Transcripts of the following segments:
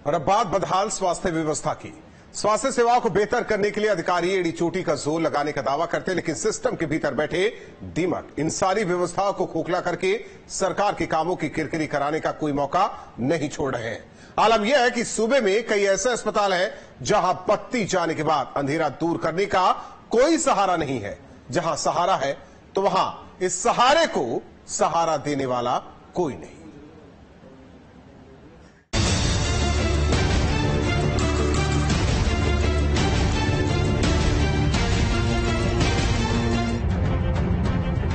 और अब बात बदहाल स्वास्थ्य व्यवस्था की। स्वास्थ्य सेवाओं को बेहतर करने के लिए अधिकारी एड़ी चोटी का जोर लगाने का दावा करते हैं, लेकिन सिस्टम के भीतर बैठे दीमक इन सारी व्यवस्थाओं को खोखला करके सरकार के कामों की किरकिरी कराने का कोई मौका नहीं छोड़ रहे हैं। आलम यह है कि सूबे में कई ऐसे अस्पताल हैं जहां बत्ती जाने के बाद अंधेरा दूर करने का कोई सहारा नहीं है। जहां सहारा है तो वहां इस सहारे को सहारा देने वाला कोई नहीं।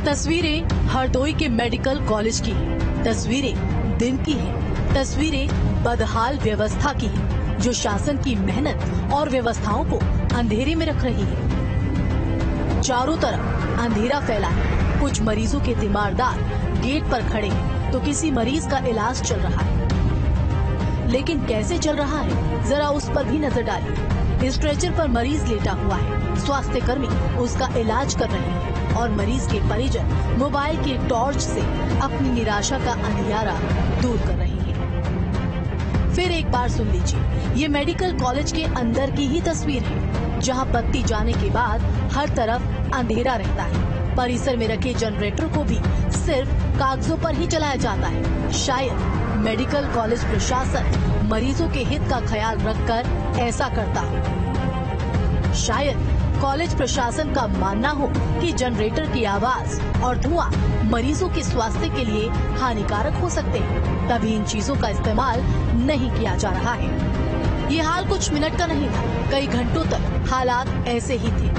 तस्वीरें हरदोई के मेडिकल कॉलेज की हैं, तस्वीरें दिन की हैं, तस्वीरें बदहाल व्यवस्था की हैं, जो शासन की मेहनत और व्यवस्थाओं को अंधेरे में रख रही है। चारों तरफ अंधेरा फैला है। कुछ मरीजों के तीमारदार गेट पर खड़े हैं तो किसी मरीज का इलाज चल रहा है। लेकिन कैसे चल रहा है, जरा उस पर भी नजर डालिए। स्ट्रेचर पर मरीज लेटा हुआ है, स्वास्थ्य कर्मी उसका इलाज कर रहे हैं और मरीज के परिजन मोबाइल के टॉर्च से अपनी निराशा का अंधियारा दूर कर रहे हैं। फिर एक बार सुन लीजिए, ये मेडिकल कॉलेज के अंदर की ही तस्वीर है, जहां बत्ती जाने के बाद हर तरफ अंधेरा रहता है। परिसर में रखे जनरेटर को भी सिर्फ कागजों पर ही चलाया जाता है। शायद मेडिकल कॉलेज प्रशासन मरीजों के हित का ख्याल रखकर ऐसा करता हो। शायद कॉलेज प्रशासन का मानना हो कि जनरेटर की आवाज और धुआं मरीजों के स्वास्थ्य के लिए हानिकारक हो सकते हैं, तभी इन चीजों का इस्तेमाल नहीं किया जा रहा है। ये हाल कुछ मिनट का नहीं था, कई घंटों तक हालात ऐसे ही थे।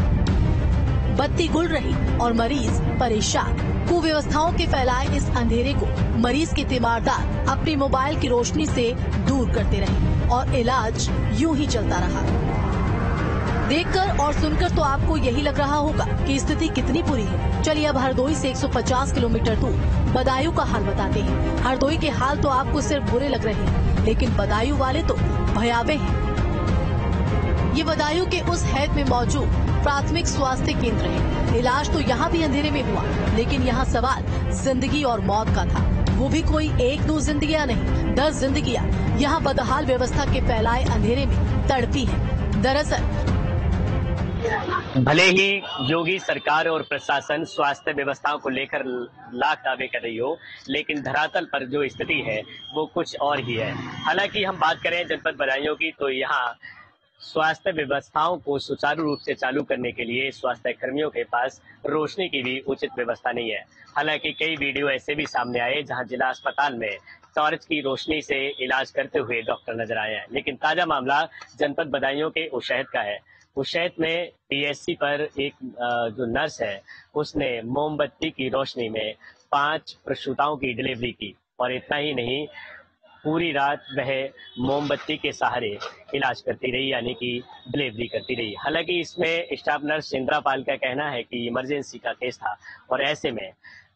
बत्ती गुल रही और मरीज परेशान। कुव्यवस्थाओं के फैलाए इस अंधेरे को मरीज के तीमारदार अपनी मोबाइल की रोशनी से दूर करते रहे और इलाज यूं ही चलता रहा। देखकर और सुनकर तो आपको यही लग रहा होगा कि स्थिति कितनी बुरी है। चलिए अब हरदोई से 150 किलोमीटर दूर बदायूं का हाल बताते हैं। हरदोई के हाल तो आपको सिर्फ बुरे लग रहे हैं, लेकिन बदायूं वाले तो भयावह हैं। ये बदायूं के उस हैत में मौजूद प्राथमिक स्वास्थ्य केंद्र है। इलाज तो यहाँ भी अंधेरे में हुआ, लेकिन यहाँ सवाल जिंदगी और मौत का था। वो भी कोई 1-2 जिंदगियाँ नहीं, 10 जिंदगियाँ यहाँ बदहाल व्यवस्था के फैलाए अंधेरे में तड़पी है। दरअसल भले ही योगी सरकार और प्रशासन स्वास्थ्य व्यवस्थाओं को लेकर लाख दावे कर रही हो, लेकिन धरातल पर जो स्थिति है वो कुछ और ही है। हालांकि हम बात करें जनपद बदायूं की, तो यहाँ स्वास्थ्य व्यवस्थाओं को सुचारू रूप से चालू करने के लिए स्वास्थ्य कर्मियों के पास रोशनी की भी उचित व्यवस्था नहीं है। हालांकि कई वीडियो ऐसे भी सामने आए जहां जिला अस्पताल में टॉर्च की रोशनी से इलाज करते हुए डॉक्टर नजर आए हैं। लेकिन ताजा मामला जनपद बदायूं के उशैद का है। उशैद में पीएससी पर एक जो नर्स है, उसने मोमबत्ती की रोशनी में 5 प्रसूताओं की डिलीवरी की, और इतना ही नहीं, पूरी रात वह मोमबत्ती के सहारे इलाज करती रही, यानी कि डिलीवरी करती रही। हालांकि इसमें स्टाफ नर्स इंद्रापाल का कहना है कि इमरजेंसी का केस था और ऐसे में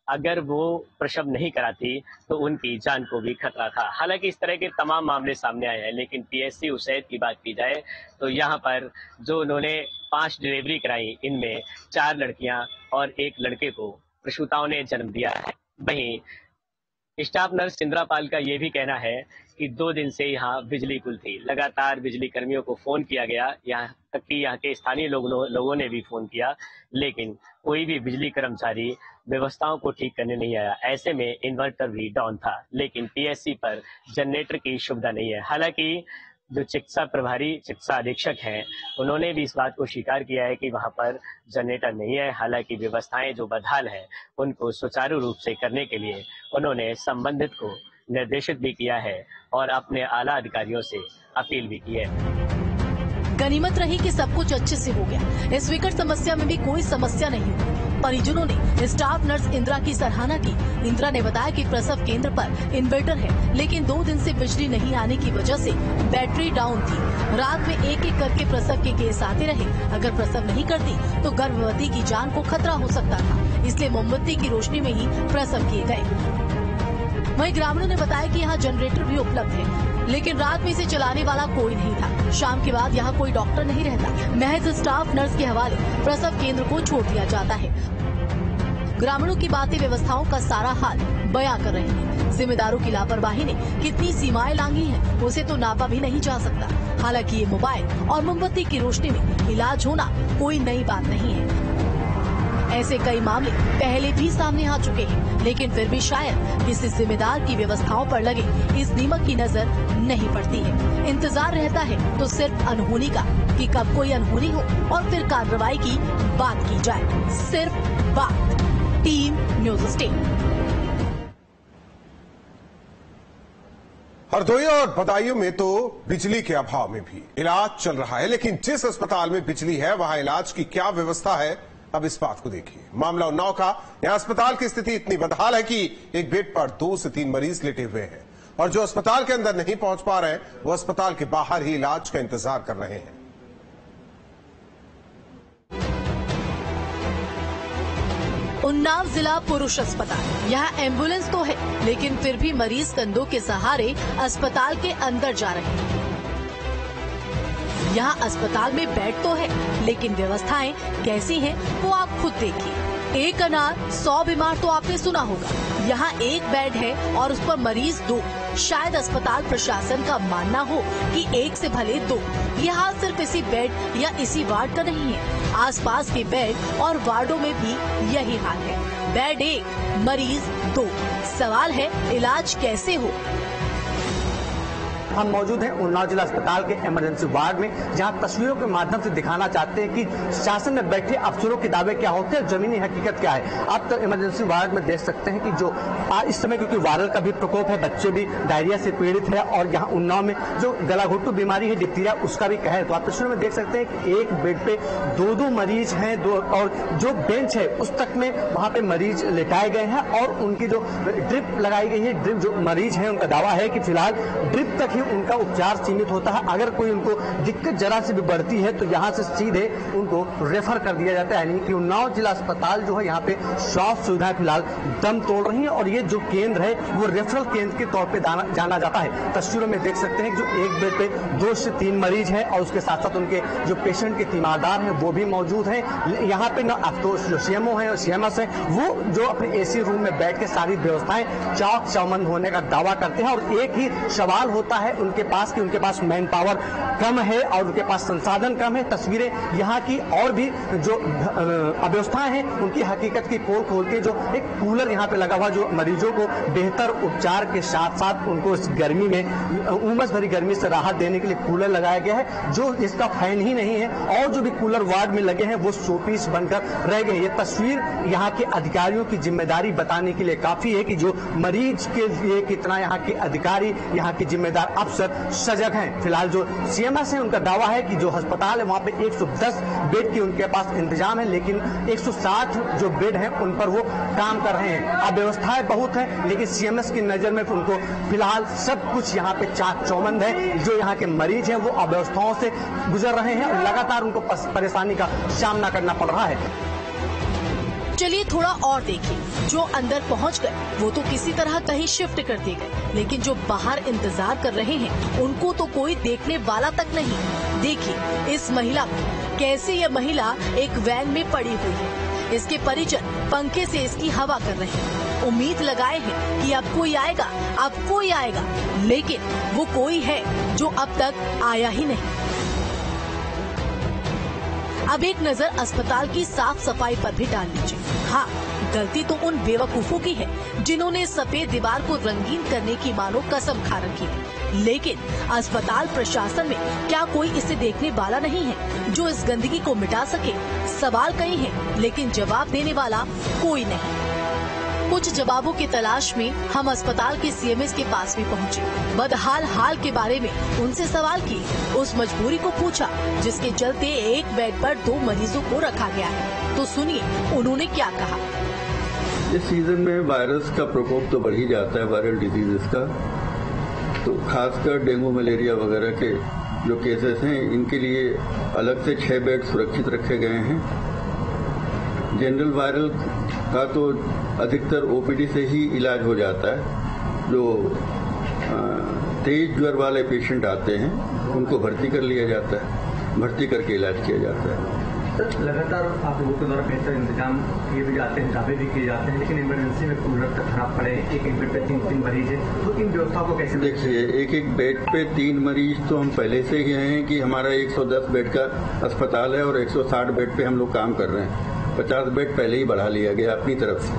अगर वो प्रसव नहीं कराती तो उनकी जान को भी खतरा था। हालांकि इस तरह के तमाम मामले सामने आए हैं, लेकिन पीएससी उशैद की बात की जाए तो यहाँ पर जो उन्होंने 5 डिलीवरी कराई, इनमें 4 लड़कियां और 1 लड़के को प्रसूताओं ने जन्म दिया है। वहीं स्टाफ नर्स इंद्रापाल का ये भी कहना है कि 2 दिन से यहाँ बिजली गुल थी। लगातार बिजली कर्मियों को फोन किया गया, यहाँ तक कि यहाँ के स्थानीय लोगों ने भी फोन किया, लेकिन कोई भी बिजली कर्मचारी व्यवस्थाओं को ठीक करने नहीं आया। ऐसे में इन्वर्टर भी डाउन था, लेकिन पीएससी पर जनरेटर की सुविधा नहीं है। हालांकि जो चिकित्सा प्रभारी चिकित्सा अधीक्षक हैं, उन्होंने भी इस बात को स्वीकार किया है कि वहां पर जनरेटर नहीं है। हालांकि व्यवस्थाएं जो बदहाल है, उनको सुचारू रूप से करने के लिए उन्होंने संबंधित को निर्देशित भी किया है और अपने आला अधिकारियों से अपील भी की है। गनीमत रही कि सब कुछ अच्छे से हो गया। इस विकट समस्या में भी कोई समस्या नहीं हुई। परिजनों ने स्टाफ नर्स इंदिरा की सराहना की। इंदिरा ने बताया कि प्रसव केंद्र पर इन्वर्टर है, लेकिन 2 दिन से बिजली नहीं आने की वजह से बैटरी डाउन थी। रात में एक एक करके प्रसव के केस आते रहे। अगर प्रसव नहीं करती तो गर्भवती की जान को खतरा हो सकता था, इसलिए मोमबत्ती की रोशनी में ही प्रसव किए गए। वहीं ग्रामीणों ने बताया कि यहाँ जनरेटर भी उपलब्ध है, लेकिन रात में इसे चलाने वाला कोई नहीं था। शाम के बाद यहाँ कोई डॉक्टर नहीं रहता, महज स्टाफ नर्स के हवाले प्रसव केंद्र को छोड़ दिया जाता है। ग्रामीणों की बातें व्यवस्थाओं का सारा हाल बयां कर रहे हैं। जिम्मेदारों की लापरवाही ने कितनी सीमाएं लांघी हैं, उसे तो नापा भी नहीं जा सकता। हालांकि ये मोबाइल और मोमबत्ती की रोशनी में इलाज होना कोई नई बात नहीं है। ऐसे कई मामले पहले भी सामने आ चुके हैं, लेकिन फिर भी शायद किसी जिम्मेदार की व्यवस्थाओं पर लगे इस दीमक की नजर नहीं पड़ती है। इंतजार रहता है तो सिर्फ अनहोनी का कि कब कोई अनहोनी हो और फिर कार्रवाई की बात की जाए। सिर्फ बात। Team news state. हरदोई और बदायूं में तो बिजली के अभाव में भी इलाज चल रहा है, लेकिन जिस अस्पताल में बिजली है वहां इलाज की क्या व्यवस्था है, अब इस बात को देखिए। मामला उन्नाव का। यहां अस्पताल की स्थिति इतनी बदहाल है कि एक बेड पर 2 से 3 मरीज लेटे हुए हैं और जो अस्पताल के अंदर नहीं पहुंच पा रहे हैं वो अस्पताल के बाहर ही इलाज का इंतजार कर रहे हैं। उन्नाव जिला पुरुष अस्पताल। यहाँ एम्बुलेंस तो है, लेकिन फिर भी मरीज कंधों के सहारे अस्पताल के अंदर जा रहे हैं। यहाँ अस्पताल में बेड तो है, लेकिन व्यवस्थाएं कैसी हैं वो आप खुद देखिए। एक अनार 100 बीमार तो आपने सुना होगा। यहाँ एक बेड है और उस पर मरीज 2। शायद अस्पताल प्रशासन का मानना हो कि एक से भले 2। ये हाल सिर्फ इसी बेड या इसी वार्ड का नहीं है, आसपास के बेड और वार्डों में भी यही हाल है। बेड 1, मरीज 2। सवाल है इलाज कैसे हो। हम मौजूद हैं उन्नाव जिला अस्पताल के इमरजेंसी वार्ड में, जहां तस्वीरों के माध्यम से दिखाना चाहते हैं कि शासन में बैठे अफसरों के दावे क्या होते हैं, जमीनी हकीकत क्या है। आप तो इमरजेंसी वार्ड में देख सकते हैं कि जो इस समय क्योंकि वायरल का भी प्रकोप है, बच्चे भी डायरिया से पीड़ित है और यहाँ उन्नाव में जो गला घोटू बीमारी है डिप्थीरिया, उसका भी कहर। तो आप तस्वीरों में देख सकते हैं कि एक बेड पे 2 मरीज हैं, और जो बेंच है उस तक में वहाँ पे मरीज लेटाए गए हैं और उनकी जो ड्रिप लगाई गई है, ड्रिप जो मरीज है उनका दावा है कि फिलहाल ड्रिप तक ही उनका उपचार सीमित होता है। अगर कोई उनको दिक्कत जरा से भी बढ़ती है तो यहाँ से सीधे उनको रेफर कर दिया जाता है। यानी कि उन्नाव जिला अस्पताल जो है यहाँ पे स्वास्थ्य सुविधाएं फिलहाल दम तोड़ रही हैं और ये जो केंद्र है वो रेफरल केंद्र के तौर पे जाना जाता है। तस्वीरों में देख सकते हैं कि जो एक बेड पे 2 से 3 मरीज हैं और उसके साथ साथ उनके जो पेशेंट के तीमारदार हैं वो भी मौजूद हैं। यहाँ पे न तो जो सीएमओ है और सीएमएस है वो जो अपने एसी रूम में बैठ के सारी व्यवस्थाएं चाक चौबंद होने का दावा करते हैं और एक ही सवाल होता है उनके पास कि उनके पास मैन पावर कम है और उनके पास संसाधन कम है। तस्वीरें यहाँ की और भी जो अव्यवस्थाएं हैं उनकी हकीकत की पोल खोल के, जो एक कूलर यहाँ पे लगा हुआ जो मरीजों को बेहतर उपचार के साथ साथ उनको इस गर्मी में, उमस भरी गर्मी से राहत देने के लिए कूलर लगाया गया है, जो इसका फैन ही नहीं है और जो भी कूलर वार्ड में लगे हैं वो शोपीस बनकर रह गए। ये तस्वीर यहाँ के अधिकारियों की जिम्मेदारी बताने के लिए काफी है कि जो मरीज के लिए कितना यहाँ के अधिकारी, यहाँ के जिम्मेदार अफसर सजग हैं। फिलहाल जो सीएमएस है उनका दावा है कि जो अस्पताल है वहाँ पे 110 बेड की उनके पास इंतजाम है, लेकिन 160 जो बेड हैं उन पर वो काम कर रहे हैं। अब व्यवस्थाएं बहुत हैं, लेकिन सीएमएस की नजर में उनको फिलहाल सब कुछ यहाँ पे चाक चौबंद है। जो यहाँ के मरीज हैं वो अव्यवस्थाओं से गुजर रहे हैं और लगातार उनको परेशानी का सामना करना पड़ रहा है। चलिए थोड़ा और देखिए। जो अंदर पहुंच गए वो तो किसी तरह कहीं शिफ्ट कर दिए गए, लेकिन जो बाहर इंतजार कर रहे हैं उनको तो कोई देखने वाला तक नहीं। देखिए इस महिला को, कैसे ये महिला एक वैन में पड़ी हुई है। इसके परिजन पंखे से इसकी हवा कर रहे हैं, उम्मीद लगाए हैं कि अब कोई आएगा, अब कोई आएगा, लेकिन वो कोई है जो अब तक आया ही नहीं। अब एक नजर अस्पताल की साफ सफाई पर भी डाल लीजिए। हाँ, गलती तो उन बेवकूफों की है जिन्होंने सफेद दीवार को रंगीन करने की मानो कसम खा रखी है, लेकिन अस्पताल प्रशासन में क्या कोई इसे देखने वाला नहीं है जो इस गंदगी को मिटा सके। सवाल कई हैं, लेकिन जवाब देने वाला कोई नहीं। कुछ जवाबों की तलाश में हम अस्पताल के सीएमएस के पास भी पहुंचे। बदहाल हाल के बारे में उनसे सवाल किए, उस मजबूरी को पूछा जिसके चलते एक बेड पर 2 मरीजों को रखा गया है। तो सुनिए उन्होंने क्या कहा। इस सीजन में वायरस का प्रकोप तो बढ़ ही जाता है, वायरल डिजीजेस का, तो खासकर डेंगू मलेरिया वगैरह के जो केसेस हैं इनके लिए अलग से 6 बेड सुरक्षित रखे गए हैं। जनरल वायरल का तो अधिकतर ओपीडी से ही इलाज हो जाता है। जो तेज ज्वर वाले पेशेंट आते हैं उनको भर्ती कर लिया जाता है, भर्ती करके इलाज किया जाता है। सर लगातार आप लोगों के द्वारा बेहतर इंतजाम किए भी जाते हैं, दावे भी किए जाते हैं, लेकिन इमरजेंसी में कूलर तक खराब पड़े, एक बेड पे 3 मरीज है, तो इन व्यवस्थाओं को कैसे? देखिए, एक बेड पे 3 मरीज तो हम पहले से ही हैं कि हमारा 110 बेड का अस्पताल है और 160 बेड पे हम लोग काम कर रहे हैं। 50 बेड पहले ही बढ़ा लिया गया अपनी तरफ से।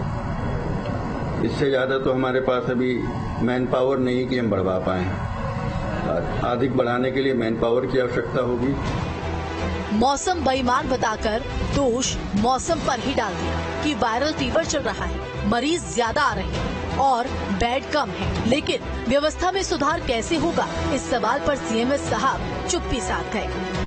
इससे ज्यादा तो हमारे पास अभी मैन पावर नहीं कि हम बढ़वा पाए। अधिक बढ़ाने के लिए मैन पावर की आवश्यकता होगी। मौसम बेईमान बताकर दोष मौसम पर ही डाल दिया कि वायरल फीवर चल रहा है, मरीज ज्यादा आ रहे हैं और बेड कम है। लेकिन व्यवस्था में सुधार कैसे होगा, इस सवाल पर सीएमएस साहब चुप्पी साध गए।